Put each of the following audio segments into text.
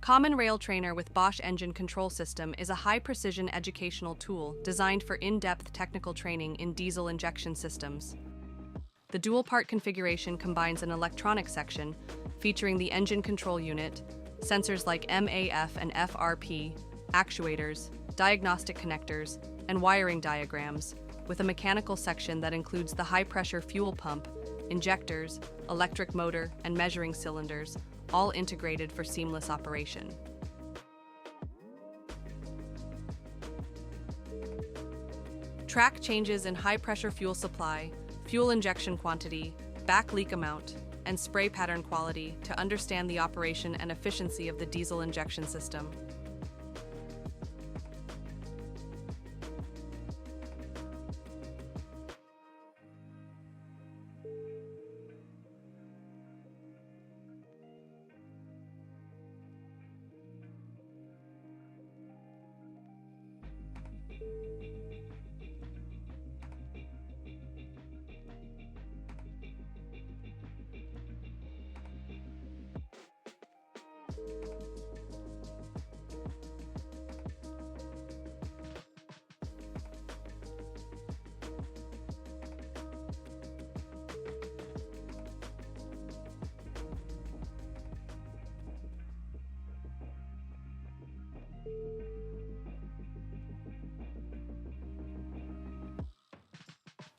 Common Rail Trainer with Bosch Engine Control System is a high-precision educational tool designed for in-depth technical training in diesel injection systems. The dual-part configuration combines an electronic section featuring the engine control unit, sensors like MAF and FRP, actuators, diagnostic connectors, and wiring diagrams, with a mechanical section that includes the high-pressure fuel pump, injectors, electric motor, and measuring cylinders, all integrated for seamless operation. Track changes in high-pressure fuel supply, fuel injection quantity, back leak amount, and spray pattern quality to understand the operation and efficiency of the diesel injection system.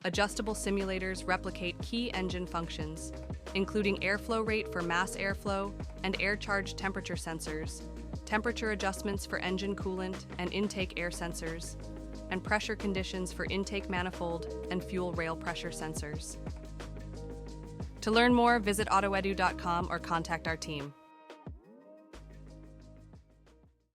Adjustable simulators replicate key engine functions, including airflow rate for mass airflow and air charge temperature sensors, temperature adjustments for engine coolant and intake air sensors, and pressure conditions for intake manifold and fuel rail pressure sensors. To learn more, visit AutoEDU.com or contact our team.